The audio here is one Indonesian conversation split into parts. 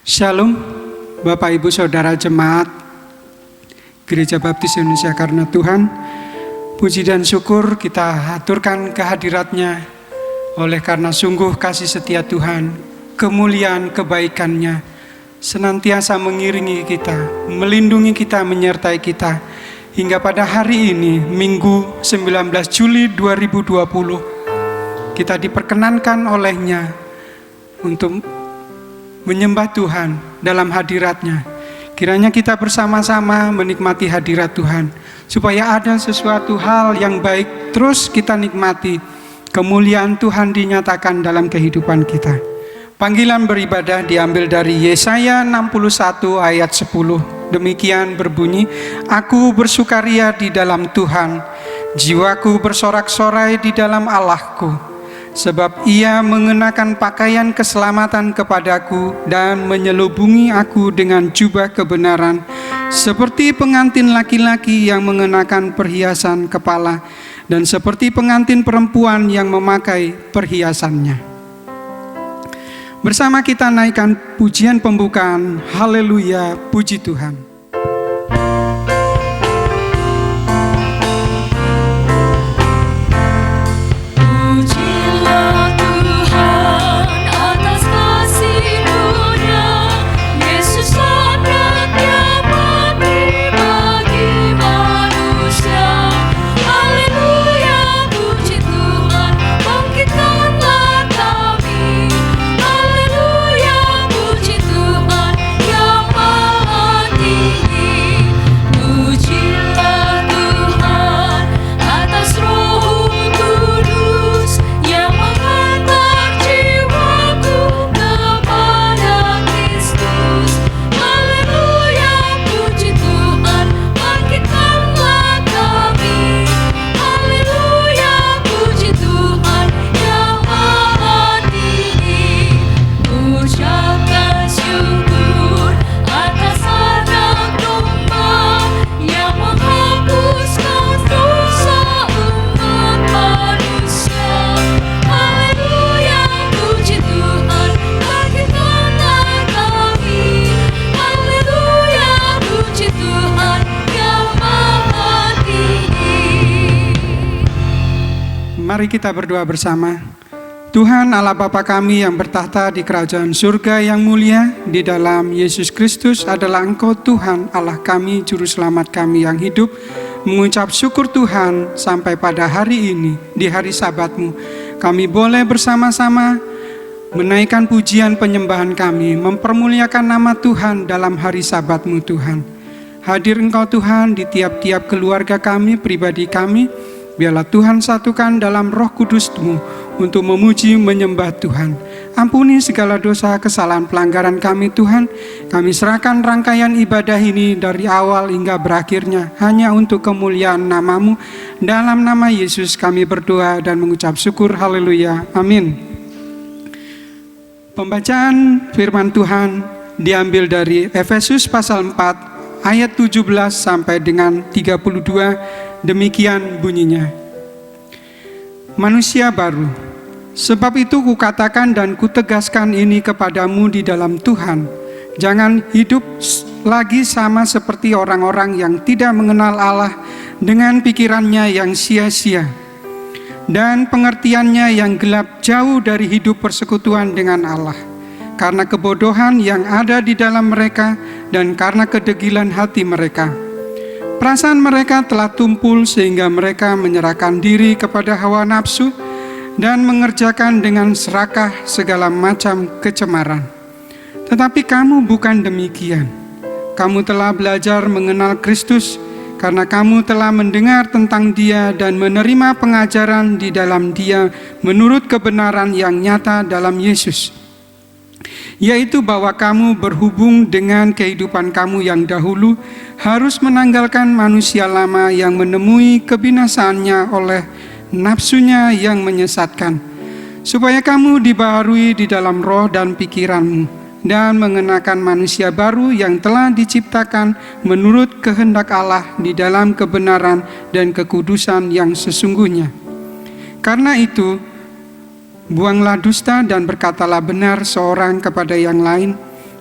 Shalom, Bapak Ibu Saudara Jemaat Gereja Baptis Indonesia Karena Tuhan. Puji dan syukur kita haturkan kehadirat-Nya, oleh karena sungguh kasih setia Tuhan, kemuliaan kebaikan-Nya senantiasa mengiringi kita, melindungi kita, menyertai kita hingga pada hari ini, Minggu 19 Juli 2020, kita diperkenankan oleh-Nya untuk menyembah Tuhan dalam hadirat-Nya. Kiranya kita bersama-sama menikmati hadirat Tuhan, supaya ada sesuatu hal yang baik terus kita nikmati. Kemuliaan Tuhan dinyatakan dalam kehidupan kita. Panggilan beribadah diambil dari Yesaya 61 ayat 10. Demikian berbunyi, "Aku bersukaria di dalam Tuhan, jiwaku bersorak-sorai di dalam Allahku. Sebab Ia mengenakan pakaian keselamatan kepadaku dan menyelubungi aku dengan jubah kebenaran, seperti pengantin laki-laki yang mengenakan perhiasan kepala dan seperti pengantin perempuan yang memakai perhiasannya." Bersama kita naikkan pujian pembukaan, haleluya, puji Tuhan. Mari kita berdoa bersama. Tuhan Allah Bapa kami yang bertahta di kerajaan surga yang mulia, di dalam Yesus Kristus adalah Engkau Tuhan Allah kami, Juru Selamat kami yang hidup. Mengucap syukur Tuhan sampai pada hari ini, di hari Sabat-Mu, kami boleh bersama-sama menaikkan pujian penyembahan kami, mempermuliakan nama Tuhan dalam hari Sabat-Mu Tuhan. Hadir Engkau Tuhan di tiap-tiap keluarga kami, pribadi kami. Biarlah Tuhan satukan dalam Roh Kudus-Mu untuk memuji menyembah Tuhan. Ampuni segala dosa, kesalahan, pelanggaran kami Tuhan. Kami serahkan rangkaian ibadah ini dari awal hingga berakhirnya hanya untuk kemuliaan nama-Mu. Dalam nama Yesus kami berdoa dan mengucap syukur. Haleluya. Amin. Pembacaan firman Tuhan diambil dari Efesus pasal 4 ayat 17 sampai dengan 32. Demikian bunyinya. Manusia baru. Sebab itu kukatakan dan kutegaskan ini kepadamu di dalam Tuhan. Jangan hidup lagi sama seperti orang-orang yang tidak mengenal Allah, dengan pikirannya yang sia-sia dan pengertiannya yang gelap, jauh dari hidup persekutuan dengan Allah, karena kebodohan yang ada di dalam mereka dan karena kedegilan hati mereka. Perasaan mereka telah tumpul sehingga mereka menyerahkan diri kepada hawa nafsu dan mengerjakan dengan serakah segala macam kecemaran. Tetapi kamu bukan demikian. Kamu telah belajar mengenal Kristus karena kamu telah mendengar tentang Dia dan menerima pengajaran di dalam Dia menurut kebenaran yang nyata dalam Yesus, yaitu bahwa kamu berhubung dengan kehidupan kamu yang dahulu harus menanggalkan manusia lama yang menemui kebinasaannya oleh nafsunya yang menyesatkan, supaya kamu dibaharui di dalam roh dan pikiranmu, dan mengenakan manusia baru yang telah diciptakan menurut kehendak Allah di dalam kebenaran dan kekudusan yang sesungguhnya. Karena itu, buanglah dusta dan berkatalah benar seorang kepada yang lain,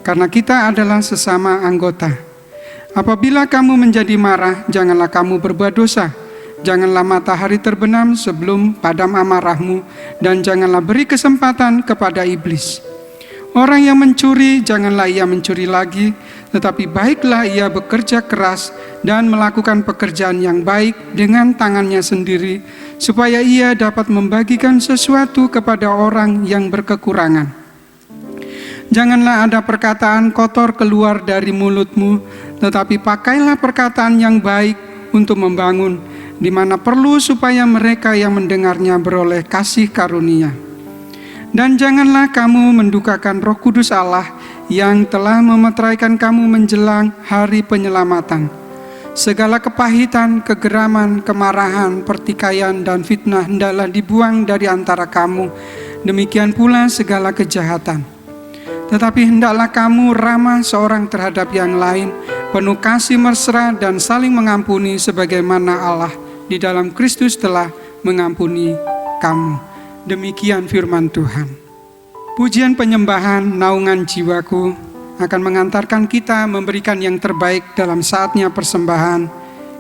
karena kita adalah sesama anggota. Apabila kamu menjadi marah, janganlah kamu berbuat dosa. Janganlah matahari terbenam sebelum padam amarahmu, dan janganlah beri kesempatan kepada iblis. Orang yang mencuri, janganlah ia mencuri lagi, tetapi baiklah ia bekerja keras dan melakukan pekerjaan yang baik dengan tangannya sendiri, supaya ia dapat membagikan sesuatu kepada orang yang berkekurangan. Janganlah ada perkataan kotor keluar dari mulutmu, tetapi pakailah perkataan yang baik untuk membangun, di mana perlu supaya mereka yang mendengarnya beroleh kasih karunia. Dan janganlah kamu mendukakan Roh Kudus Allah yang telah memeteraikan kamu menjelang hari penyelamatan. Segala kepahitan, kegeraman, kemarahan, pertikaian, dan fitnah hendaklah dibuang dari antara kamu. Demikian pula segala kejahatan. Tetapi hendaklah kamu ramah seorang terhadap yang lain, penuh kasih mesra dan saling mengampuni sebagaimana Allah di dalam Kristus telah mengampuni kamu. Demikian firman Tuhan. Pujian penyembahan naungan jiwaku akan mengantarkan kita memberikan yang terbaik dalam saatnya persembahan.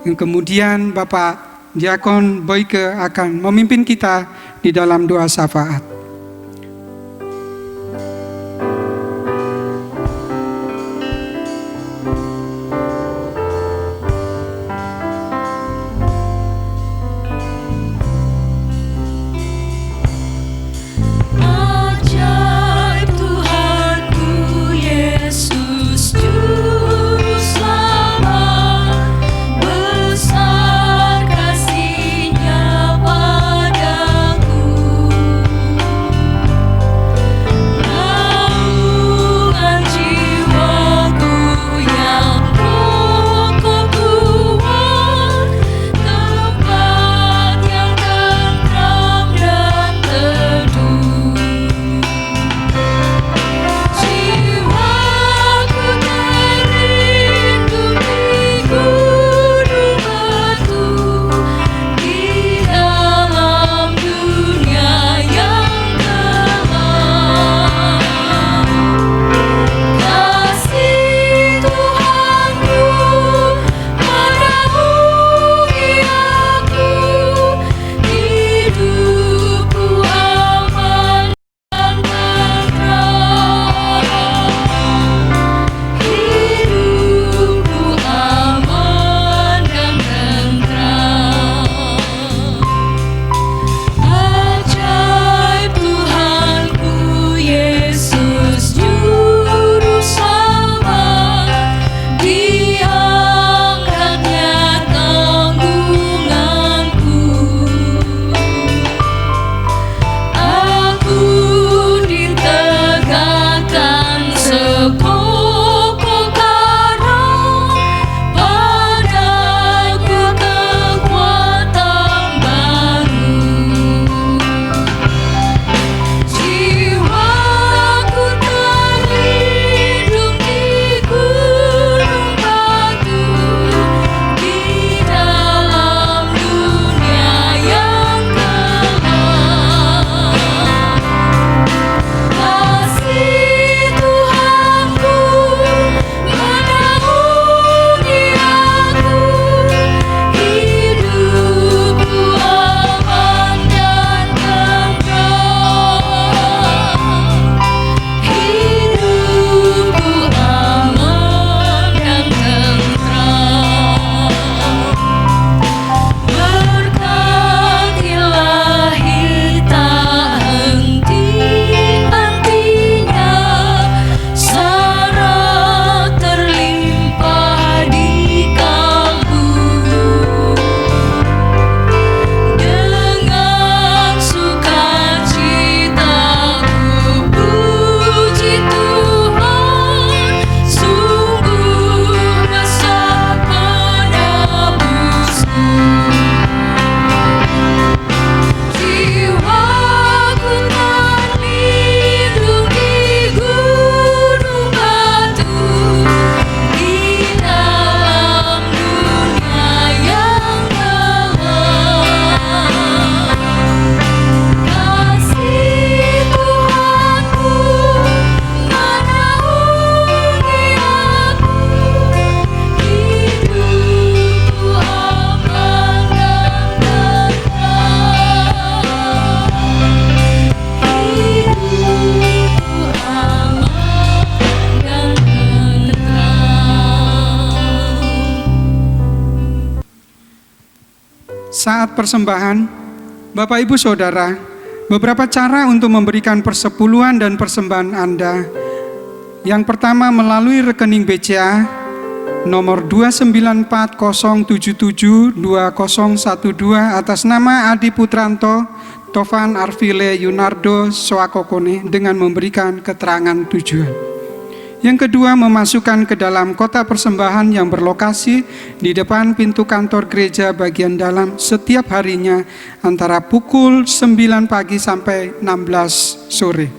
Yang kemudian Bapak Diakon Boyke akan memimpin kita di dalam doa syafaat. Besar kasih-Nya padaku. Saat persembahan, Bapak Ibu Saudara, beberapa cara untuk memberikan persepuluhan dan persembahan Anda. Yang pertama melalui rekening BCA nomor 29407720012 atas nama Adi Putranto, Tovan Arvile Yunardo Soakokone dengan memberikan keterangan tujuan. Yang kedua, memasukkan ke dalam kotak persembahan yang berlokasi di depan pintu kantor gereja bagian dalam setiap harinya antara pukul 9 pagi sampai 16 sore.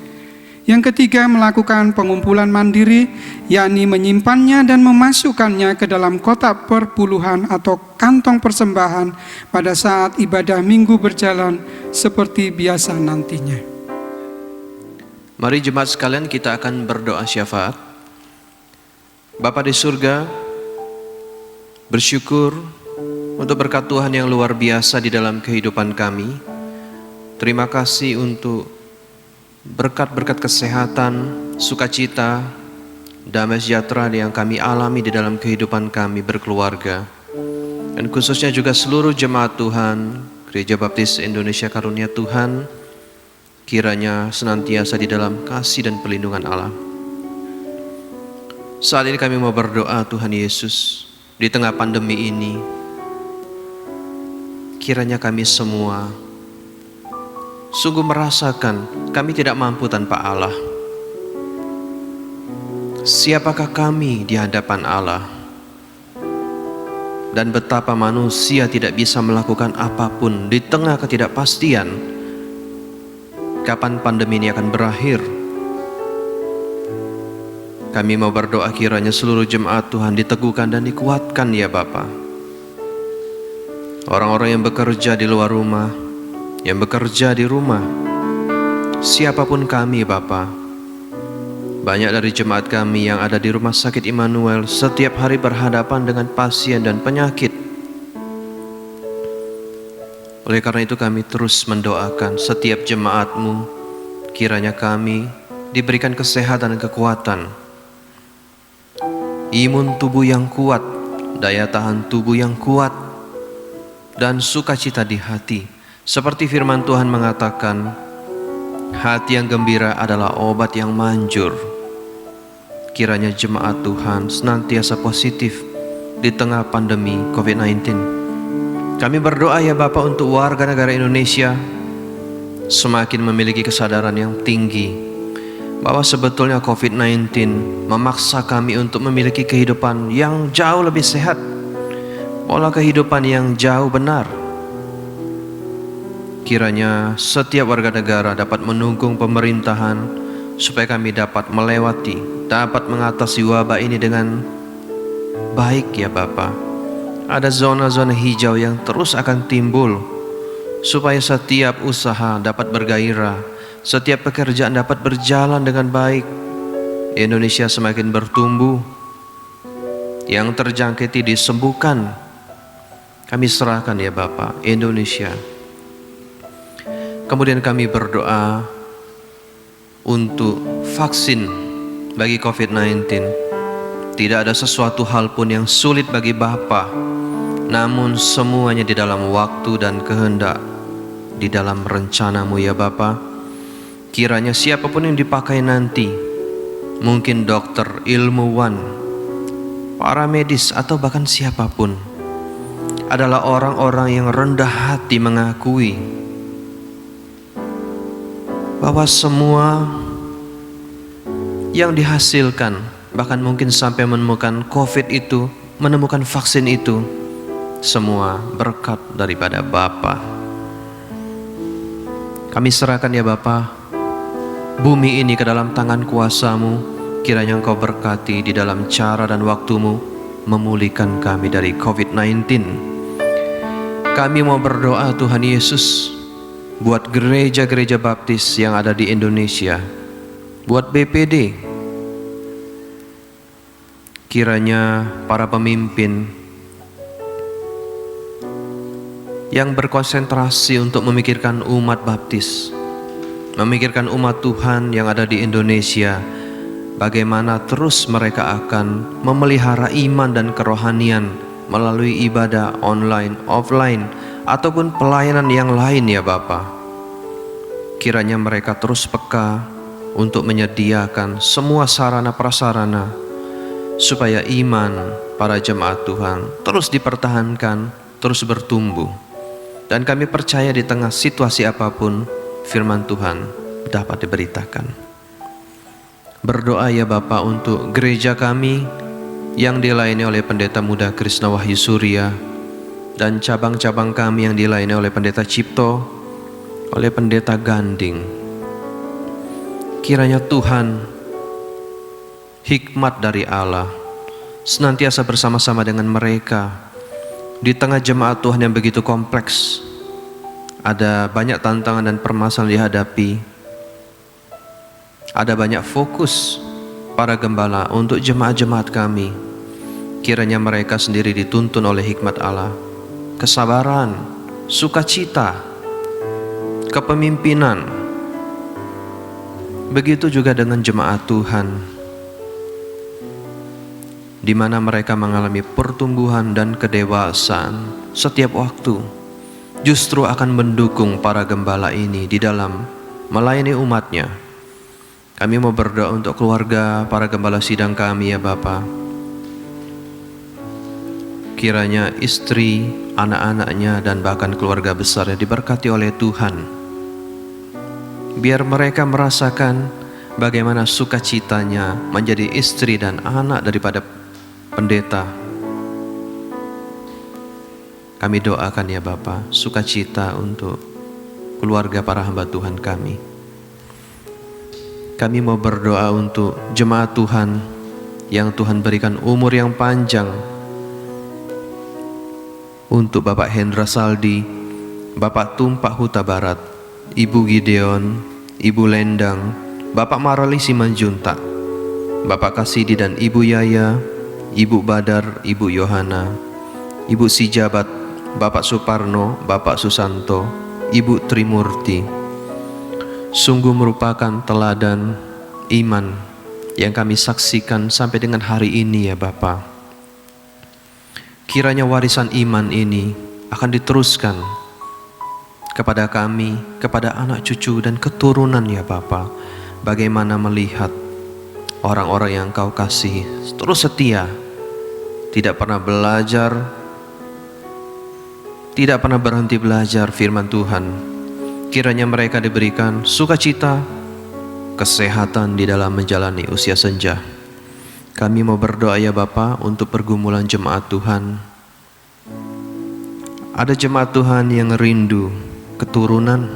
Yang ketiga, melakukan pengumpulan mandiri, yakni menyimpannya dan memasukkannya ke dalam kotak perpuluhan atau kantong persembahan pada saat ibadah minggu berjalan seperti biasa nantinya. Mari jemaat sekalian, kita akan berdoa syafaat. Bapa di surga, bersyukur untuk berkat Tuhan yang luar biasa di dalam kehidupan kami. Terima kasih untuk berkat-berkat kesehatan, sukacita, damai sejahtera yang kami alami di dalam kehidupan kami berkeluarga. Dan khususnya juga seluruh jemaat Tuhan, Gereja Baptis Indonesia Karunia Tuhan, kiranya senantiasa di dalam kasih dan perlindungan Allah. Saat ini kami mau berdoa, Tuhan Yesus, di tengah pandemi ini, kiranya kami semua sungguh merasakan kami tidak mampu tanpa Allah. Siapakah kami di hadapan Allah? Dan betapa manusia tidak bisa melakukan apapun di tengah ketidakpastian kapan pandemi ini akan berakhir. Kami mau berdoa kiranya seluruh jemaat Tuhan diteguhkan dan dikuatkan ya Bapa. Orang-orang yang bekerja di luar rumah, yang bekerja di rumah, siapapun kami Bapa. Banyak dari jemaat kami yang ada di Rumah Sakit Immanuel setiap hari berhadapan dengan pasien dan penyakit. Oleh karena itu kami terus mendoakan setiap jemaat-Mu, kiranya kami diberikan kesehatan dan kekuatan, imun tubuh yang kuat, daya tahan tubuh yang kuat, dan sukacita di hati. Seperti firman Tuhan mengatakan, hati yang gembira adalah obat yang manjur. Kiranya jemaat Tuhan senantiasa positif di tengah pandemi COVID-19. Kami berdoa ya Bapak untuk warga negara Indonesia semakin memiliki kesadaran yang tinggi bahwa sebetulnya COVID-19 memaksa kami untuk memiliki kehidupan yang jauh lebih sehat, pola kehidupan yang jauh benar. Kiranya setiap warga negara dapat mendukung pemerintahan supaya kami dapat melewati, dapat mengatasi wabah ini dengan baik ya Bapa. Ada zona-zona hijau yang terus akan timbul supaya setiap usaha dapat bergairah, setiap pekerjaan dapat berjalan dengan baik. Indonesia semakin bertumbuh, yang terjangkiti disembuhkan. Kami serahkan ya Bapa Indonesia. Kemudian kami berdoa untuk vaksin bagi COVID-19. Tidak ada sesuatu hal pun yang sulit bagi Bapa, namun semuanya di dalam waktu dan kehendak, di dalam rencana-Mu ya Bapa. Kiranya siapapun yang dipakai nanti, mungkin dokter, ilmuwan, para medis, atau bahkan siapapun, adalah orang-orang yang rendah hati mengakui bahwa semua yang dihasilkan, bahkan mungkin sampai menemukan COVID itu, menemukan vaksin itu, semua berkat daripada Bapa. Kami serahkan ya Bapa bumi ini ke dalam tangan kuasa-Mu. Kiranya Engkau berkati di dalam cara dan waktu-Mu memulihkan kami dari COVID-19. Kami mau berdoa Tuhan Yesus buat gereja-gereja baptis yang ada di Indonesia, buat BPD. Kiranya para pemimpin yang berkonsentrasi untuk memikirkan umat baptis, memikirkan umat Tuhan yang ada di Indonesia, bagaimana terus mereka akan memelihara iman dan kerohanian melalui ibadah online, offline, ataupun pelayanan yang lain ya Bapa. Kiranya mereka terus peka untuk menyediakan semua sarana prasarana supaya iman para jemaat Tuhan terus dipertahankan, terus bertumbuh. Dan kami percaya di tengah situasi apapun, firman Tuhan dapat diberitakan. Berdoa ya Bapa untuk gereja kami yang dilayani oleh Pendeta Muda Krishna Wahyu Surya, dan cabang-cabang kami yang dilayani oleh Pendeta Cipto, oleh Pendeta Ganding. Kiranya Tuhan, hikmat dari Allah senantiasa bersama-sama dengan mereka di tengah jemaat Tuhan yang begitu kompleks. Ada banyak tantangan dan permasalahan dihadapi. Ada banyak fokus para gembala untuk jemaat-jemaat kami. Kiranya mereka sendiri dituntun oleh hikmat Allah, kesabaran, sukacita, kepemimpinan. Begitu juga dengan jemaat Tuhan, di mana mereka mengalami pertumbuhan dan kedewasaan setiap waktu, justru akan mendukung para gembala ini di dalam melayani umatnya. Kami mau berdoa untuk keluarga para gembala sidang kami ya Bapa. Kiranya istri, anak-anaknya, dan bahkan keluarga besarnya diberkati oleh Tuhan. Biar mereka merasakan bagaimana sukacitanya menjadi istri dan anak daripada pendeta. Kami doakan ya Bapa, sukacita untuk keluarga para hamba Tuhan kami. Kami mau berdoa untuk jemaat Tuhan yang Tuhan berikan umur yang panjang. Untuk Bapak Hendra Saldi, Bapak Tumpak Huta Barat, Ibu Gideon, Ibu Lendang, Bapak Marali Simanjuntak, Bapak Kasidi dan Ibu Yaya, Ibu Badar, Ibu Yohana, Ibu Sijabat, Bapak Suparno, Bapak Susanto, Ibu Trimurti. Sungguh merupakan teladan iman yang kami saksikan sampai dengan hari ini ya Bapa. Kiranya warisan iman ini akan diteruskan kepada kami, kepada anak cucu dan keturunan ya Bapa. Bagaimana melihat orang-orang yang Kau kasih terus setia, tidak pernah belajar, tidak pernah berhenti belajar firman Tuhan. Kiranya mereka diberikan sukacita, kesehatan di dalam menjalani usia senja. Kami mau berdoa ya Bapa untuk pergumulan jemaat Tuhan. Ada jemaat Tuhan yang rindu keturunan.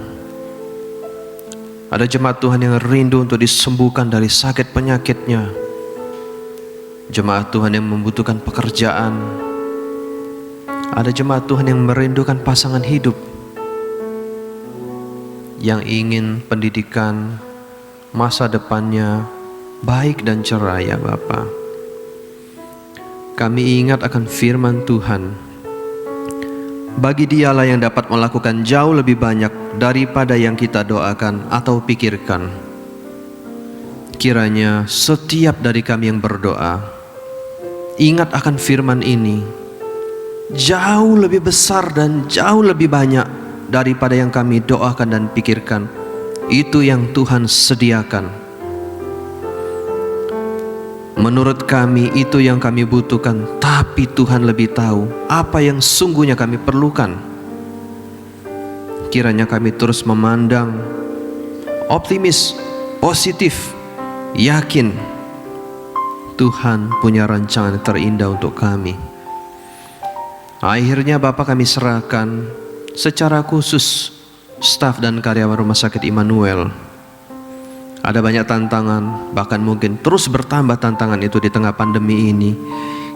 Ada jemaat Tuhan yang rindu untuk disembuhkan dari sakit penyakitnya. Jemaat Tuhan yang membutuhkan pekerjaan. Ada jemaat Tuhan yang merindukan pasangan hidup, yang ingin pendidikan masa depannya baik dan cerah ya Bapa. Kami ingat akan firman Tuhan. Bagi Dialah yang dapat melakukan jauh lebih banyak daripada yang kita doakan atau pikirkan. Kiranya setiap dari kami yang berdoa ingat akan firman ini, jauh lebih besar dan jauh lebih banyak daripada yang kami doakan dan pikirkan. Itu yang Tuhan sediakan. Menurut kami itu yang kami butuhkan, tapi Tuhan lebih tahu apa yang sungguhnya kami perlukan. Kiranya kami terus memandang optimis, positif, yakin Tuhan punya rancangan terindah untuk kami. Akhirnya Bapak, kami serahkan secara khusus staf dan karyawan Rumah Sakit Immanuel. Ada banyak tantangan, bahkan mungkin terus bertambah tantangan itu di tengah pandemi ini.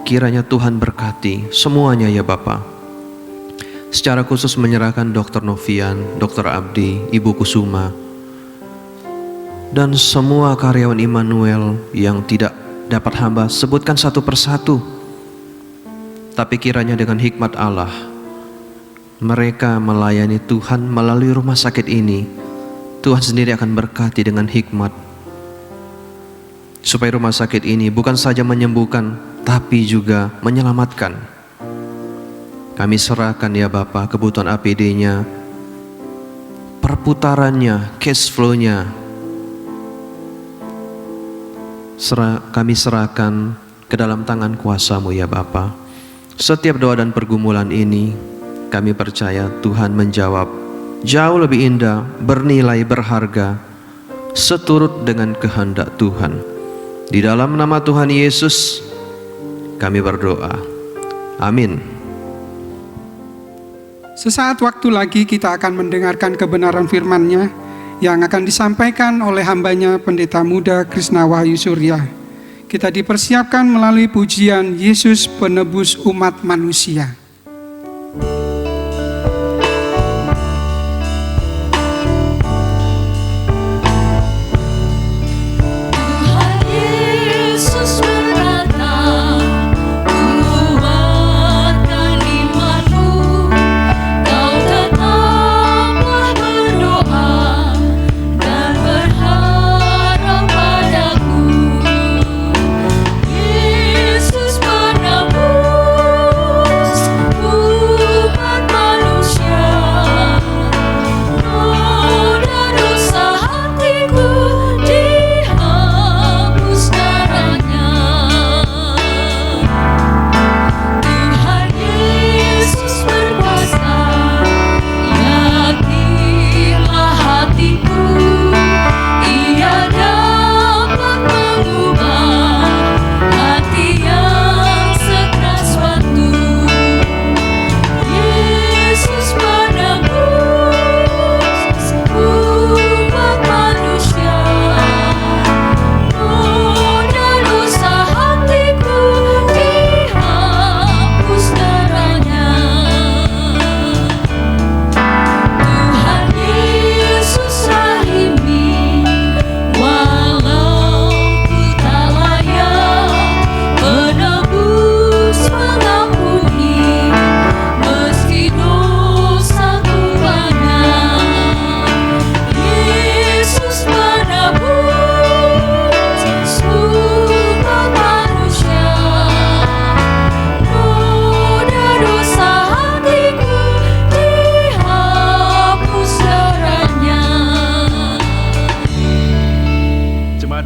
Kiranya Tuhan berkati semuanya ya Bapa. Secara khusus menyerahkan Dr. Novian, Dr. Abdi, Ibu Kusuma, dan semua karyawan Immanuel yang tidak dapat hamba sebutkan satu persatu. Tapi kiranya dengan hikmat Allah, mereka melayani Tuhan melalui rumah sakit ini. Tuhan sendiri akan berkati dengan hikmat, supaya rumah sakit ini bukan saja menyembuhkan, tapi juga menyelamatkan. Kami serahkan ya Bapa kebutuhan APD-nya, perputarannya, cash flow-nya. Kami serahkan ke dalam tangan kuasa-Mu ya Bapa. Setiap doa dan pergumulan ini, kami percaya Tuhan menjawab jauh lebih indah, bernilai, berharga, seturut dengan kehendak Tuhan. Di dalam nama Tuhan Yesus, kami berdoa. Amin. Sesaat waktu lagi kita akan mendengarkan kebenaran firman-Nya yang akan disampaikan oleh hambanya Pendeta Muda Krisna Wahyu Surya. Kita dipersiapkan melalui pujian Yesus Penebus Umat Manusia.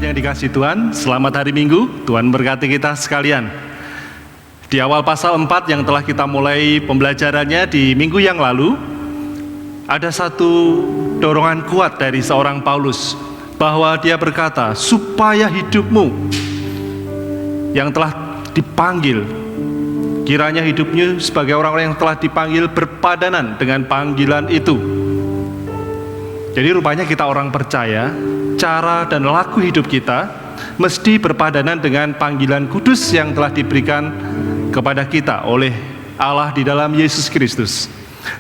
Dikasih Tuhan, selamat hari Minggu, Tuhan berkati kita sekalian. Di awal pasal 4 yang telah kita mulai pembelajarannya di minggu yang lalu, ada satu dorongan kuat dari seorang Paulus, bahwa dia berkata, supaya hidupmu yang telah dipanggil, kiranya hidupnya sebagai orang-orang yang telah dipanggil berpadanan dengan panggilan itu. Jadi rupanya kita orang percaya, cara dan laku hidup kita mesti berpadanan dengan panggilan kudus yang telah diberikan kepada kita oleh Allah di dalam Yesus Kristus.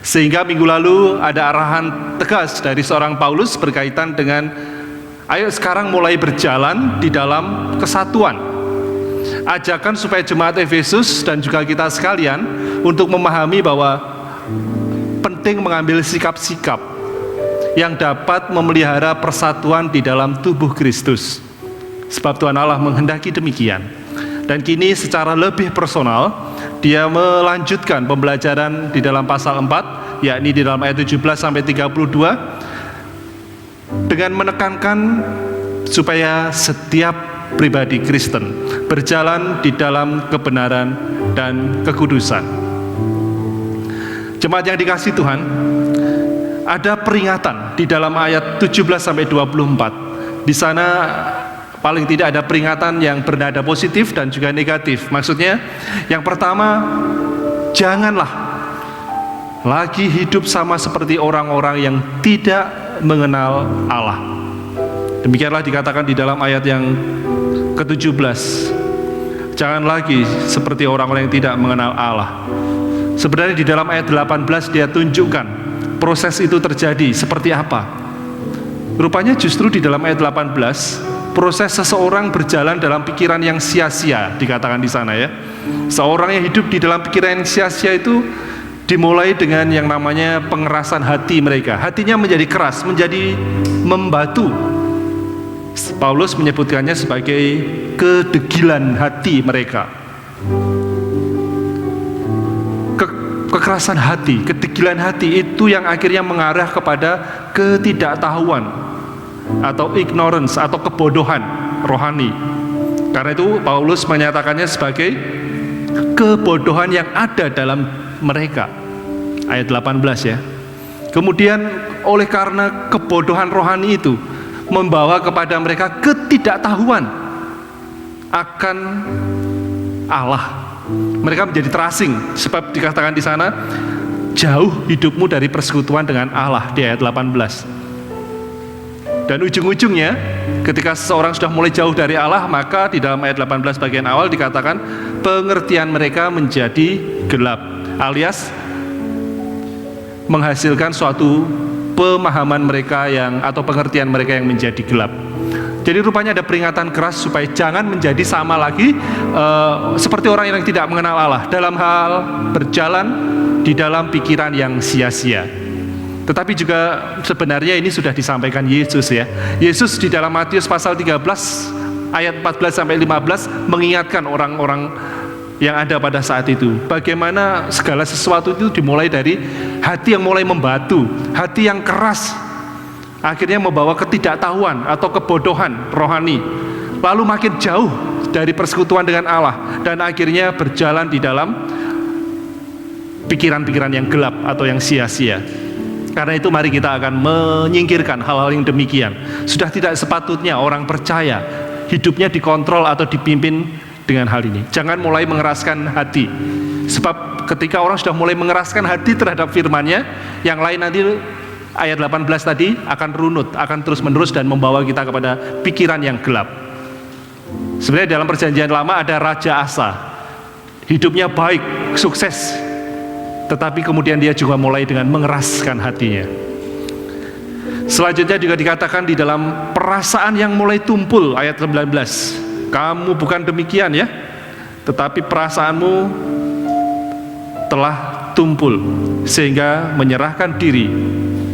Sehingga minggu lalu ada arahan tegas dari seorang Paulus berkaitan dengan ayo sekarang mulai berjalan di dalam kesatuan. Ajakan supaya jemaat Efesus dan juga kita sekalian untuk memahami bahwa penting mengambil sikap-sikap yang dapat memelihara persatuan di dalam tubuh Kristus. Sebab Tuhan Allah menghendaki demikian. Dan kini secara lebih personal, dia melanjutkan pembelajaran di dalam pasal 4, yakni di dalam ayat 17 sampai 32, dengan menekankan supaya setiap pribadi Kristen berjalan di dalam kebenaran dan kekudusan. Jemaat yang dikasihi Tuhan, ada peringatan di dalam ayat 17 sampai 24. Di sana paling tidak ada peringatan yang bernada positif dan juga negatif. Maksudnya, yang pertama, janganlah lagi hidup sama seperti orang-orang yang tidak mengenal Allah. Demikianlah dikatakan di dalam ayat yang ke-17. Jangan lagi seperti orang-orang yang tidak mengenal Allah. Sebenarnya di dalam ayat 18 dia tunjukkan proses itu terjadi seperti apa. Rupanya justru di dalam ayat 18, proses seseorang berjalan dalam pikiran yang sia-sia, dikatakan di sana ya. Seorang yang hidup di dalam pikiran yang sia-sia itu dimulai dengan yang namanya pengerasan hati mereka. Hatinya menjadi keras, menjadi membatu. Paulus menyebutkannya sebagai kedegilan hati mereka. kekerasan hati, kedegilan hati itu yang akhirnya mengarah kepada ketidaktahuan atau ignorance atau kebodohan rohani. Karena itu Paulus menyatakannya sebagai kebodohan yang ada dalam mereka. Ayat 18 ya. Kemudian oleh karena kebodohan rohani itu membawa kepada mereka ketidaktahuan akan Allah. Mereka menjadi terasing, sebab dikatakan di sana jauh hidupmu dari persekutuan dengan Allah di ayat 18. Dan ujung-ujungnya ketika seseorang sudah mulai jauh dari Allah, maka di dalam ayat 18 bagian awal dikatakan pengertian mereka menjadi gelap, alias menghasilkan suatu pemahaman mereka atau pengertian mereka yang menjadi gelap. Jadi rupanya ada peringatan keras supaya jangan menjadi sama lagi seperti orang yang tidak mengenal Allah dalam hal berjalan di dalam pikiran yang sia-sia. Tetapi juga sebenarnya ini sudah disampaikan Yesus ya. Yesus di dalam Matius pasal 13 ayat 14 sampai 15 mengingatkan orang-orang yang ada pada saat itu bagaimana segala sesuatu itu dimulai dari hati yang mulai membatu, hati yang keras, akhirnya membawa ketidaktahuan atau kebodohan rohani, lalu makin jauh dari persekutuan dengan Allah, dan akhirnya berjalan di dalam pikiran-pikiran yang gelap atau yang sia-sia. Karena itu mari kita akan menyingkirkan hal-hal yang demikian. Sudah tidak sepatutnya orang percaya hidupnya dikontrol atau dipimpin dengan hal ini. Jangan mulai mengeraskan hati, sebab ketika orang sudah mulai mengeraskan hati terhadap firman-Nya, yang lain nanti ayat 18 tadi akan runut, akan terus-menerus dan membawa kita kepada pikiran yang gelap. Sebenarnya dalam perjanjian lama ada Raja Asa, hidupnya baik, sukses, tetapi kemudian dia juga mulai dengan mengeraskan hatinya. Selanjutnya juga dikatakan di dalam perasaan yang mulai tumpul, ayat 19, kamu bukan demikian ya, tetapi perasaanmu telah tumpul sehingga menyerahkan diri.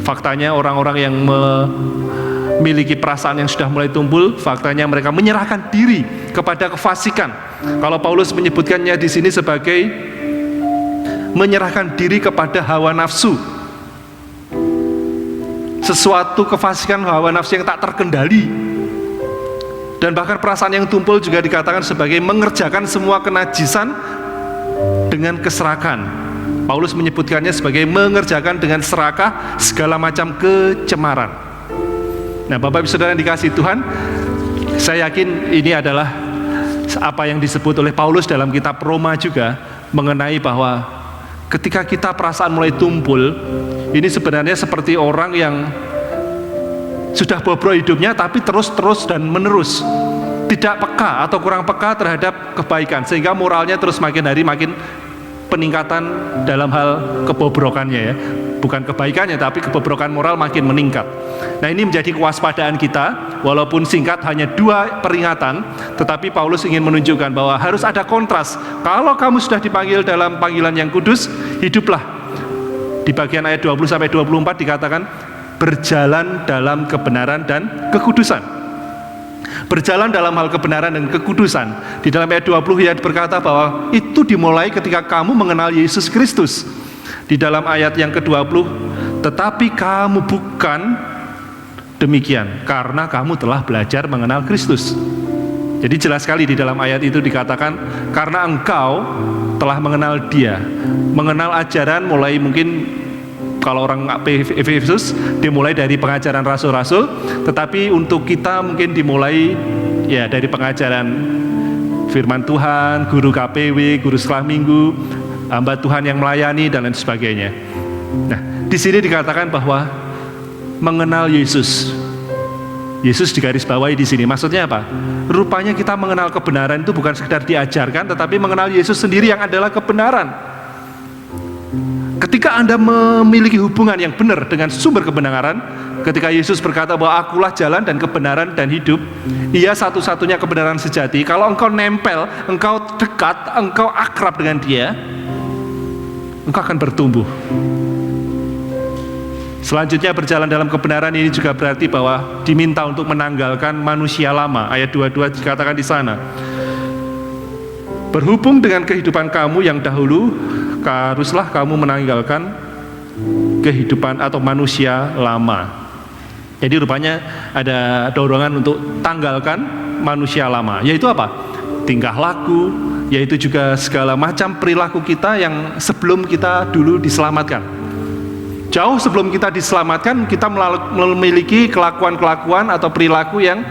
Faktanya orang-orang yang memiliki perasaan yang sudah mulai tumpul, faktanya mereka menyerahkan diri kepada kefasikan. Kalau Paulus menyebutkannya di sini sebagai menyerahkan diri kepada hawa nafsu, sesuatu kefasikan hawa nafsu yang tak terkendali. Dan bahkan perasaan yang tumpul juga dikatakan sebagai mengerjakan semua kenajisan dengan keserakan. Paulus menyebutkannya sebagai mengerjakan dengan serakah segala macam kecemaran. Nah, Bapak Ibu Saudara yang dikasihi Tuhan, saya yakin ini adalah apa yang disebut oleh Paulus dalam kitab Roma juga, mengenai bahwa ketika kita perasaan mulai tumpul, ini sebenarnya seperti orang yang sudah bobrok hidupnya tapi terus dan menerus tidak peka atau kurang peka terhadap kebaikan, sehingga moralnya terus makin hari makin peningkatan dalam hal kebobrokannya ya, bukan kebaikannya tapi kebobrokan moral makin meningkat. Nah, ini menjadi kewaspadaan kita, walaupun singkat hanya 2 peringatan, tetapi Paulus ingin menunjukkan bahwa harus ada kontras. Kalau kamu sudah dipanggil dalam panggilan yang kudus, hiduplah. Di bagian ayat 20 sampai 24 dikatakan berjalan dalam kebenaran dan kekudusan. Berjalan dalam hal kebenaran dan kekudusan. Di dalam ayat 20 ia berkata bahwa itu dimulai ketika kamu mengenal Yesus Kristus. Di dalam ayat yang ke-20, tetapi kamu bukan demikian karena kamu telah belajar mengenal Kristus. Jadi jelas sekali di dalam ayat itu dikatakan karena engkau telah mengenal Dia, mengenal ajaran mulai mungkin kalau orang Efesus dimulai dari pengajaran rasul-rasul, tetapi untuk kita mungkin dimulai ya dari pengajaran firman Tuhan, guru KPW, guru sekolah minggu, hamba Tuhan yang melayani dan lain sebagainya. Nah, di sini dikatakan bahwa mengenal Yesus. Yesus digarisbawahi di sini. Maksudnya apa? Rupanya kita mengenal kebenaran itu bukan sekedar diajarkan, tetapi mengenal Yesus sendiri yang adalah kebenaran. Ketika Anda memiliki hubungan yang benar dengan sumber kebenaran, ketika Yesus berkata bahwa akulah jalan dan kebenaran dan hidup, Ia satu-satunya kebenaran sejati. Kalau engkau nempel, engkau dekat, engkau akrab dengan Dia, engkau akan bertumbuh. Selanjutnya berjalan dalam kebenaran ini juga berarti bahwa diminta untuk menanggalkan manusia lama. Ayat 22 dikatakan di sana, berhubung dengan kehidupan kamu yang dahulu, haruslah kamu menanggalkan kehidupan atau manusia lama. Jadi rupanya ada dorongan untuk tanggalkan manusia lama. Yaitu apa? Tingkah laku, yaitu juga segala macam perilaku kita yang sebelum kita dulu diselamatkan. Jauh sebelum kita diselamatkan, kita memiliki kelakuan-kelakuan atau perilaku yang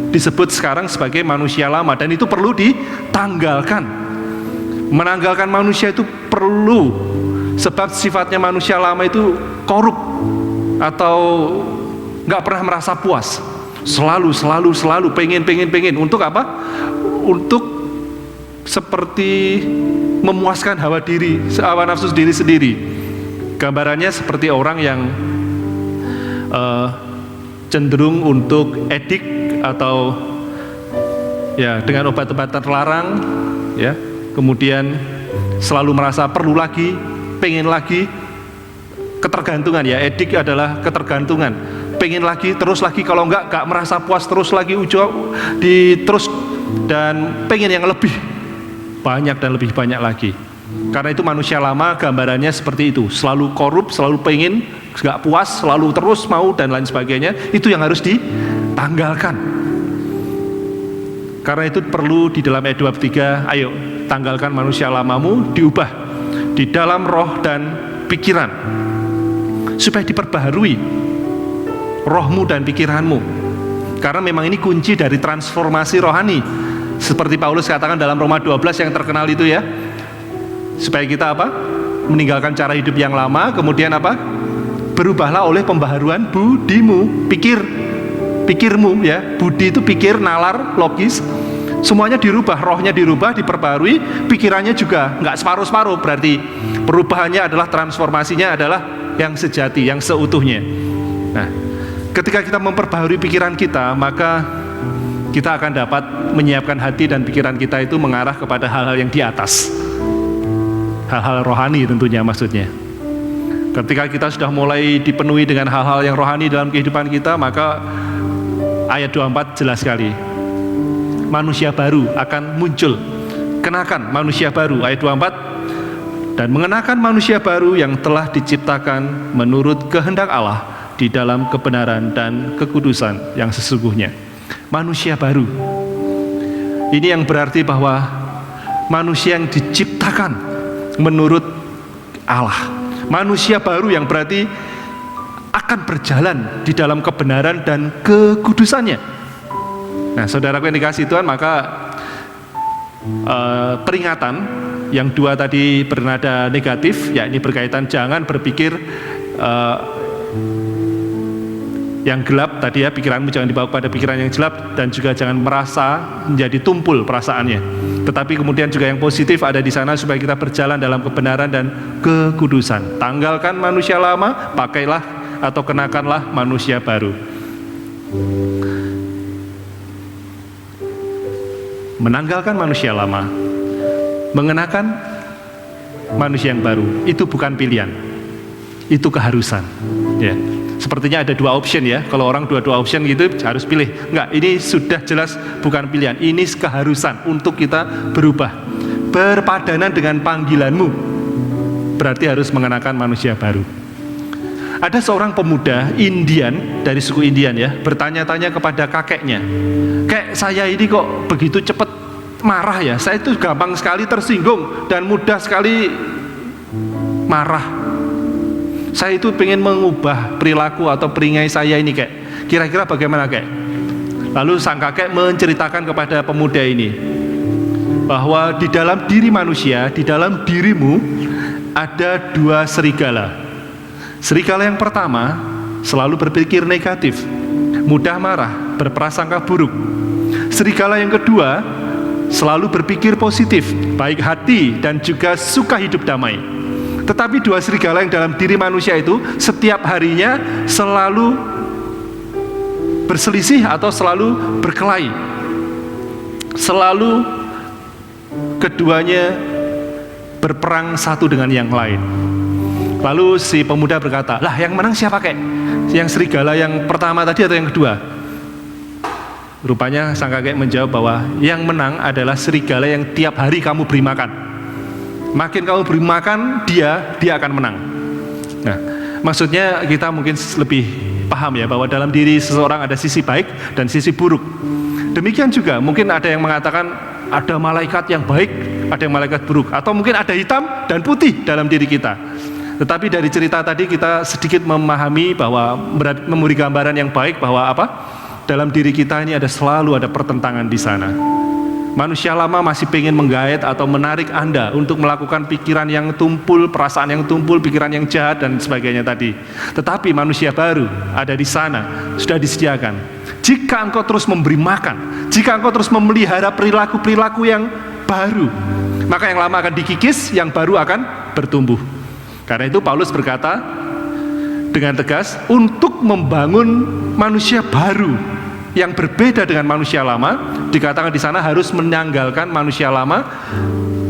disebut sekarang sebagai manusia lama, dan itu perlu ditanggalkan. Menanggalkan manusia itu perlu, sebab sifatnya manusia lama itu korup atau nggak pernah merasa puas, selalu pengen. Untuk apa? Untuk seperti memuaskan hawa nafsu diri sendiri. Gambarannya seperti orang yang cenderung untuk edik atau ya dengan obat-obatan terlarang, ya, kemudian selalu merasa perlu lagi, pengen lagi, ketergantungan ya. Edik adalah ketergantungan, pengen lagi, terus lagi, kalau enggak merasa puas, terus lagi terus, dan pengen yang lebih banyak dan lebih banyak lagi. Karena itu manusia lama gambarannya seperti itu, selalu korup, selalu pengen, enggak puas, selalu terus mau dan lain sebagainya. Itu yang harus ditanggalkan. Karena itu perlu di dalam ayat 23, ayo tanggalkan manusia lamamu, diubah di dalam roh dan pikiran, supaya diperbaharui rohmu dan pikiranmu. Karena memang ini kunci dari transformasi rohani, seperti Paulus katakan dalam Roma 12 yang terkenal itu ya, supaya kita apa? Meninggalkan cara hidup yang lama, kemudian apa? Berubahlah oleh pembaharuan budimu, pikirmu ya. Budi itu pikir, nalar, logis, semuanya dirubah, rohnya dirubah, diperbarui, pikirannya juga nggak separuh-separuh. Berarti perubahannya adalah, transformasinya adalah yang sejati, yang seutuhnya. Nah, ketika kita memperbaharui pikiran kita, maka kita akan dapat menyiapkan hati dan pikiran kita itu mengarah kepada hal-hal yang di atas, hal-hal rohani tentunya maksudnya. Ketika kita sudah mulai dipenuhi dengan hal-hal yang rohani dalam kehidupan kita, maka ayat 24 jelas sekali, manusia baru akan muncul. Kenakan manusia baru, ayat 24, dan mengenakan manusia baru yang telah diciptakan menurut kehendak Allah di dalam kebenaran dan kekudusan yang sesungguhnya. Manusia baru ini yang berarti bahwa manusia yang diciptakan menurut Allah, manusia baru yang berarti akan berjalan di dalam kebenaran dan kekudusannya. Nah, saudaraku yang dikasihi Tuhan, maka peringatan yang dua tadi bernada negatif, yakni berkaitan jangan berpikir yang gelap tadi ya, pikiranmu jangan dibawa pada pikiran yang gelap, dan juga jangan merasa menjadi tumpul perasaannya. Tetapi kemudian juga yang positif ada di sana, supaya kita berjalan dalam kebenaran dan kekudusan. Tanggalkan manusia lama, pakailah atau kenakanlah manusia baru. Menanggalkan manusia lama, mengenakan manusia yang baru, itu bukan pilihan, itu keharusan. Ya. Sepertinya ada dua option ya. Kalau orang dua option gitu harus pilih. Enggak, ini sudah jelas bukan pilihan. Ini keharusan untuk kita berubah. Berpadanan dengan panggilanmu, berarti harus mengenakan manusia baru. Ada seorang pemuda Indian, dari suku Indian ya, bertanya-tanya kepada kakeknya, "Kek, saya ini kok begitu cepat marah ya? Saya itu gampang sekali tersinggung dan mudah sekali marah. Saya itu pengen mengubah perilaku atau peringai saya ini, kek. Kira-kira bagaimana, kek?" Lalu sang kakek menceritakan kepada pemuda ini bahwa di dalam diri manusia, di dalam dirimu ada dua serigala. Serigala yang pertama selalu berpikir negatif, mudah marah, berprasangka buruk. Serigala yang kedua selalu berpikir positif, baik hati dan juga suka hidup damai. Tetapi dua serigala yang dalam diri manusia itu setiap harinya selalu berselisih atau selalu berkelahi. Selalu keduanya berperang satu dengan yang lain. Lalu si pemuda berkata, "Lah, yang menang siapa, kek? Yang serigala yang pertama tadi atau yang kedua?" Rupanya sang kakek menjawab bahwa yang menang adalah serigala yang tiap hari kamu beri makan. Makin kamu beri makan dia akan menang. Nah, maksudnya kita mungkin lebih paham ya bahwa dalam diri seseorang ada sisi baik dan sisi buruk. Demikian juga mungkin ada yang mengatakan ada malaikat yang baik, ada yang malaikat buruk, atau mungkin ada hitam dan putih dalam diri kita. Tetapi dari cerita tadi kita sedikit memahami bahwa memberi gambaran yang baik bahwa apa? Dalam diri kita ini selalu ada pertentangan di sana. Manusia lama masih pengen menggait atau menarik Anda untuk melakukan pikiran yang tumpul, perasaan yang tumpul, pikiran yang jahat dan sebagainya tadi. Tetapi manusia baru ada di sana, sudah disediakan. Jika engkau terus memberi makan, jika engkau terus memelihara perilaku-perilaku yang baru, maka yang lama akan dikikis, yang baru akan bertumbuh. Karena itu Paulus berkata dengan tegas, untuk membangun manusia baru yang berbeda dengan manusia lama, dikatakan di sana harus menanggalkan manusia lama,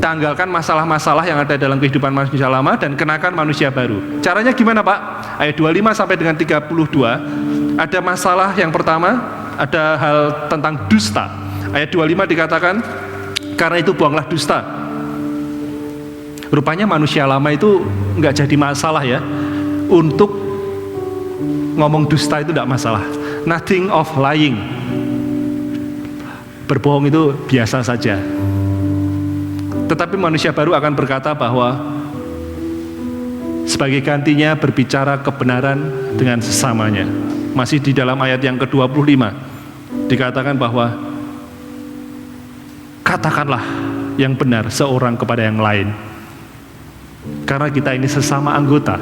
tanggalkan masalah-masalah yang ada dalam kehidupan manusia lama dan kenakan manusia baru. Caranya gimana Pak? Ayat 25 sampai dengan 32 ada masalah yang pertama, ada hal tentang dusta. Ayat 25 dikatakan, karena itu buanglah dusta. Rupanya manusia lama itu nggak jadi masalah ya. Untuk ngomong dusta itu tidak masalah. Nothing of lying. Berbohong itu biasa saja. Tetapi manusia baru akan berkata bahwa sebagai gantinya berbicara kebenaran dengan sesamanya. Masih di dalam ayat yang ke-25 dikatakan bahwa katakanlah yang benar seorang kepada yang lain. Karena kita ini sesama anggota.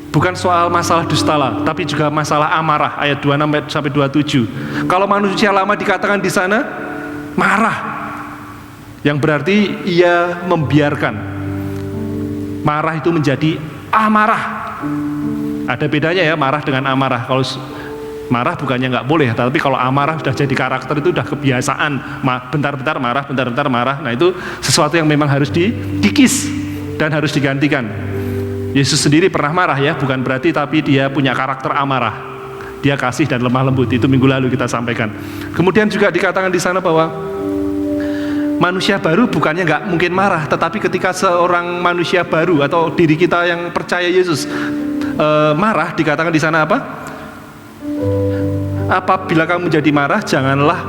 Bukan soal masalah dustalah, tapi juga masalah amarah, ayat 26 sampai 27. Kalau manusia lama dikatakan di sana marah, yang berarti ia membiarkan marah itu menjadi amarah. Ada bedanya ya marah dengan amarah. Kalau marah bukannya nggak boleh, tapi kalau amarah sudah jadi karakter, itu sudah kebiasaan. Bentar-bentar marah, bentar-bentar marah. Nah itu sesuatu yang memang harus dikikis dan harus digantikan. Yesus sendiri pernah marah ya, bukan berarti tapi dia punya karakter amarah. Dia kasih dan lemah lembut, itu minggu lalu kita sampaikan. Kemudian juga dikatakan di sana bahwa manusia baru bukannya nggak mungkin marah, tetapi ketika seorang manusia baru atau diri kita yang percaya Yesus marah, dikatakan di sana apa? Apabila kamu jadi marah, janganlah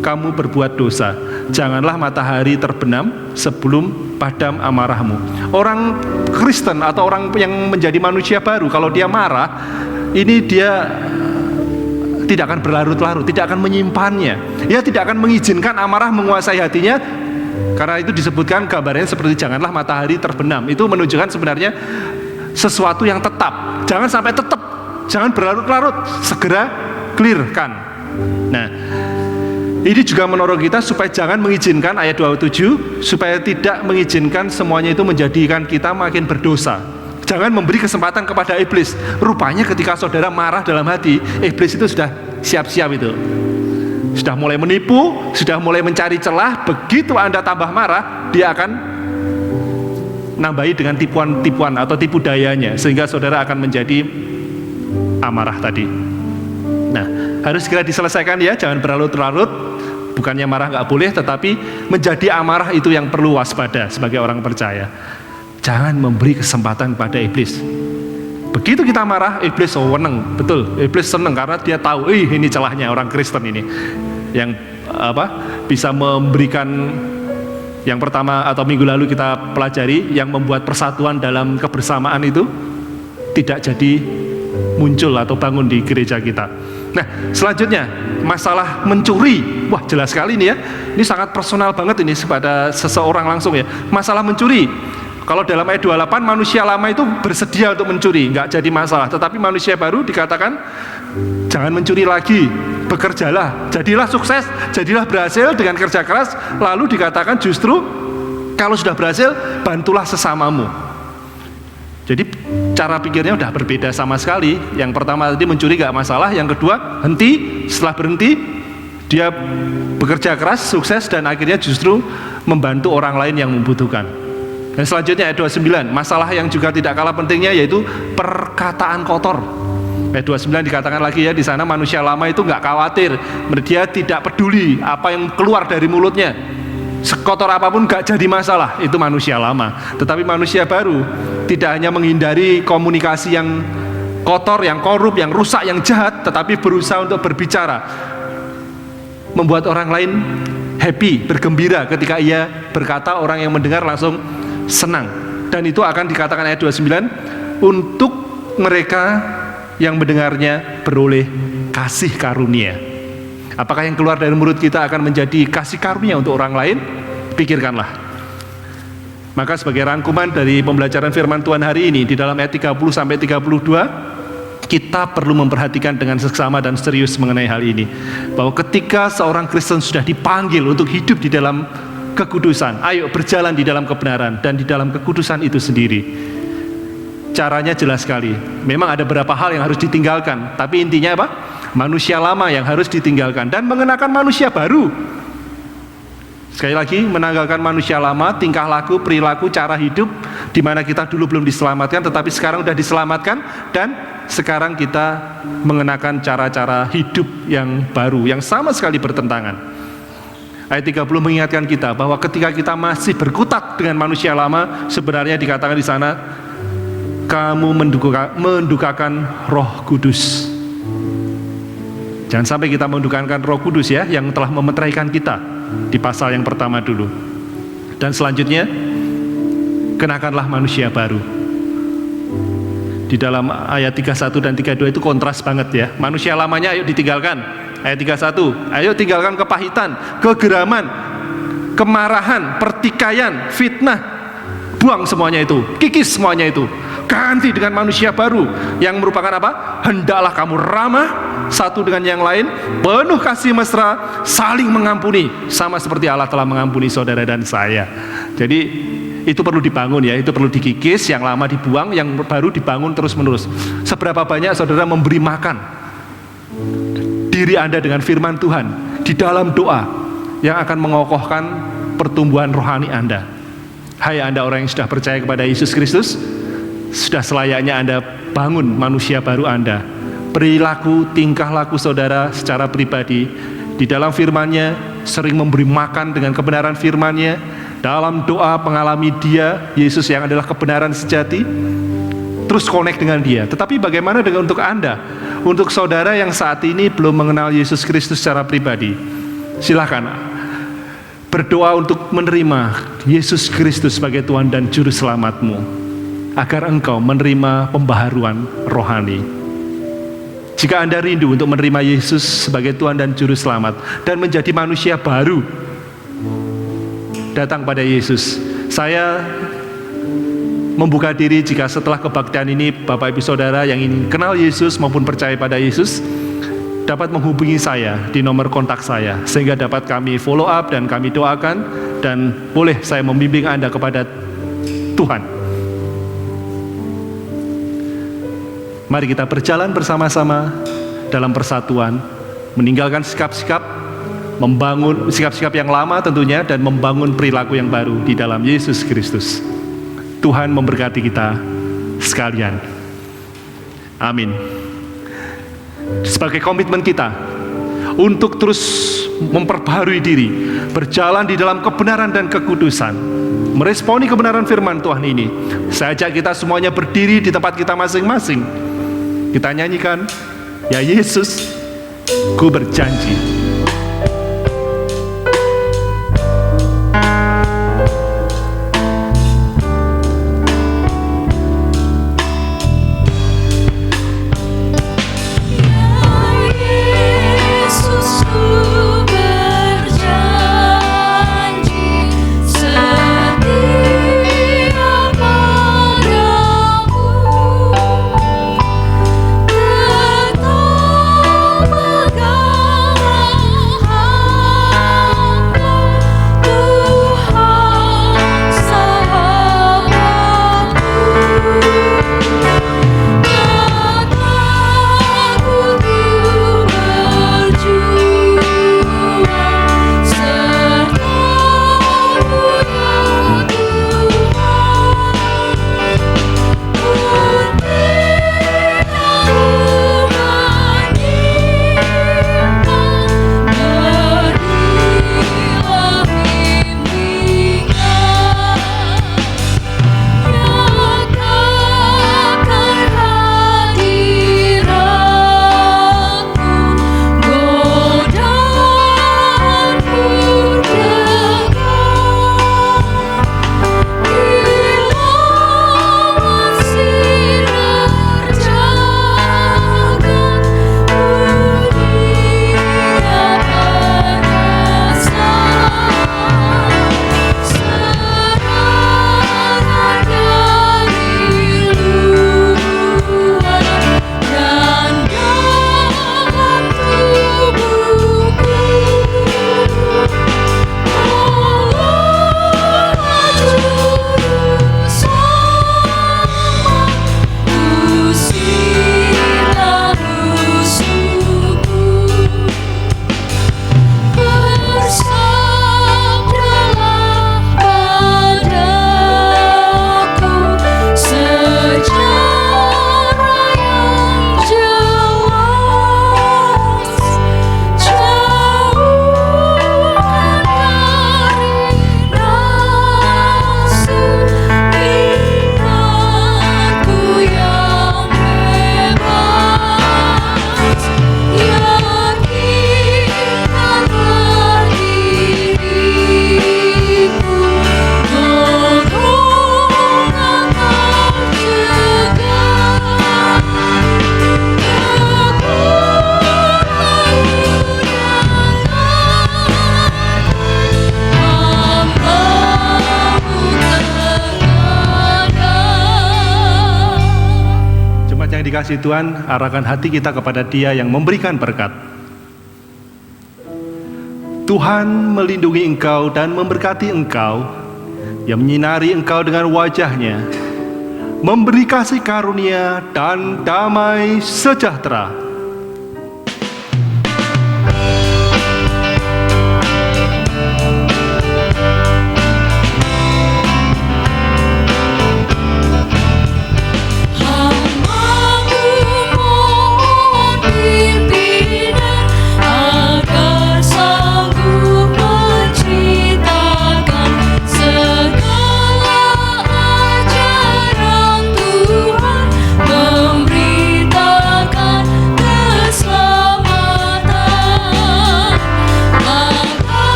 kamu berbuat dosa. Janganlah matahari terbenam sebelum padam amarahmu. Orang Kristen atau orang yang menjadi manusia baru, kalau dia marah, ini dia tidak akan berlarut-larut, tidak akan menyimpannya. Dia tidak akan mengizinkan amarah menguasai hatinya. Karena itu disebutkan gambarnya seperti janganlah matahari terbenam. Itu menunjukkan sebenarnya sesuatu yang tetap. Jangan sampai tetap, jangan berlarut-larut, segera clearkan. Nah, ini juga mendorong kita supaya jangan mengizinkan, ayat 27, supaya tidak mengizinkan semuanya itu menjadikan kita makin berdosa. Jangan memberi kesempatan kepada iblis. Rupanya ketika saudara marah dalam hati, iblis itu sudah siap-siap itu. Sudah mulai menipu, sudah mulai mencari celah. Begitu Anda tambah marah, dia akan nambahi dengan tipuan-tipuan atau tipu dayanya, sehingga saudara akan menjadi amarah tadi. Nah, harus segera diselesaikan ya, jangan berlarut-larut. Bukannya marah nggak boleh, tetapi menjadi amarah itu yang perlu waspada sebagai orang percaya. Jangan memberi kesempatan pada iblis. Begitu kita marah, iblis seneng, betul. Iblis seneng karena dia tahu, ini celahnya orang Kristen ini, yang bisa memberikan. Yang pertama atau minggu lalu kita pelajari, yang membuat persatuan dalam kebersamaan itu tidak jadi muncul atau bangun di gereja kita. Nah, selanjutnya masalah mencuri. Wah, jelas sekali ini ya. Ini sangat personal banget ini kepada seseorang langsung ya. Masalah mencuri. Kalau dalam ayat 28 manusia lama itu bersedia untuk mencuri, nggak jadi masalah. Tetapi manusia baru dikatakan jangan mencuri lagi, bekerjalah, jadilah sukses, jadilah berhasil dengan kerja keras. Lalu dikatakan justru kalau sudah berhasil, bantulah sesamamu. Jadi cara pikirnya udah berbeda sama sekali. Yang pertama tadi mencuri gak masalah, yang kedua henti, setelah berhenti dia bekerja keras, sukses, dan akhirnya justru membantu orang lain yang membutuhkan. Dan selanjutnya ayat 29, masalah yang juga tidak kalah pentingnya yaitu perkataan kotor. Ayat 29 dikatakan lagi ya, di sana manusia lama itu gak khawatir, dia tidak peduli apa yang keluar dari mulutnya. Sekotor apapun gak jadi masalah, itu manusia lama. Tetapi manusia baru tidak hanya menghindari komunikasi yang kotor, yang korup, yang rusak, yang jahat, tetapi berusaha untuk berbicara, membuat orang lain happy, bergembira ketika ia berkata, orang yang mendengar langsung senang. Dan itu akan dikatakan ayat 29, untuk mereka yang mendengarnya beroleh kasih karunia. Apakah yang keluar dari mulut kita akan menjadi kasih karunia untuk orang lain? Pikirkanlah. Maka sebagai rangkuman dari pembelajaran firman Tuhan hari ini, di dalam ayat 30 sampai 32, kita perlu memperhatikan dengan seksama dan serius mengenai hal ini. Bahwa ketika seorang Kristen sudah dipanggil untuk hidup di dalam kekudusan, ayo berjalan di dalam kebenaran dan di dalam kekudusan itu sendiri. Caranya jelas sekali. Memang ada beberapa hal yang harus ditinggalkan, tapi intinya apa? Manusia lama yang harus ditinggalkan dan mengenakan manusia baru. Sekali lagi, menanggalkan manusia lama, tingkah laku, perilaku, cara hidup, di mana kita dulu belum diselamatkan, tetapi sekarang sudah diselamatkan, dan sekarang kita mengenakan cara-cara hidup yang baru, yang sama sekali bertentangan. Ayat 30 mengingatkan kita bahwa ketika kita masih berkutat dengan manusia lama, sebenarnya dikatakan di sana, kamu mendukakan Roh Kudus. Jangan sampai kita mendukakan Roh Kudus ya, yang telah memeteraikan kita di pasal yang pertama dulu. Dan selanjutnya, kenakanlah manusia baru. Di dalam ayat 31 dan 32 itu kontras banget ya. Manusia lamanya ayo ditinggalkan. Ayat 31, ayo tinggalkan kepahitan, kegeraman, kemarahan, pertikaian, fitnah. Buang semuanya itu, kikis semuanya itu. Ganti dengan manusia baru yang merupakan apa? Hendaklah kamu ramah satu dengan yang lain, penuh kasih mesra, saling mengampuni, sama seperti Allah telah mengampuni saudara dan saya. Jadi itu perlu dibangun ya, itu perlu dikikis, yang lama dibuang, yang baru dibangun terus menerus. Seberapa banyak saudara memberi makan diri Anda dengan firman Tuhan di dalam doa yang akan mengokohkan pertumbuhan rohani Anda. Hai Anda orang yang sudah percaya kepada Yesus Kristus, sudah selayaknya Anda bangun manusia baru Anda. Perilaku, tingkah laku saudara secara pribadi di dalam firman-Nya, sering memberi makan dengan kebenaran firman-Nya, dalam doa mengalami Dia, Yesus yang adalah kebenaran sejati, terus connect dengan Dia. Tetapi bagaimana dengan untuk Anda, untuk saudara yang saat ini belum mengenal Yesus Kristus secara pribadi? Silakan berdoa untuk menerima Yesus Kristus sebagai Tuhan dan Juru Selamatmu, agar engkau menerima pembaharuan rohani. Jika Anda rindu untuk menerima Yesus sebagai Tuhan dan Juru Selamat dan menjadi manusia baru, datang pada Yesus. Saya membuka diri jika setelah kebaktian ini Bapak Ibu Saudara yang ingin kenal Yesus maupun percaya pada Yesus, dapat menghubungi saya di nomor kontak saya, sehingga dapat kami follow up dan kami doakan, dan boleh saya membimbing Anda kepada Tuhan. Mari kita berjalan bersama-sama dalam persatuan, meninggalkan sikap-sikap, membangun sikap-sikap yang lama tentunya, dan membangun perilaku yang baru di dalam Yesus Kristus. Tuhan memberkati kita sekalian. Amin. Sebagai komitmen kita untuk terus memperbaharui diri, berjalan di dalam kebenaran dan kekudusan, meresponi kebenaran firman Tuhan ini, saya ajak kita semuanya berdiri di tempat kita masing-masing. Kita nyanyikan, ya Yesus, ku berjanji. Tetap pegang dikasihi Tuhan, arahkan hati kita kepada Dia yang memberikan berkat. Tuhan melindungi engkau dan memberkati engkau, yang menyinari engkau dengan wajah-Nya, memberi kasih karunia dan damai sejahtera.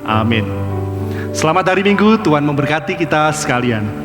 Amin. Selamat hari Minggu, Tuhan memberkati kita sekalian.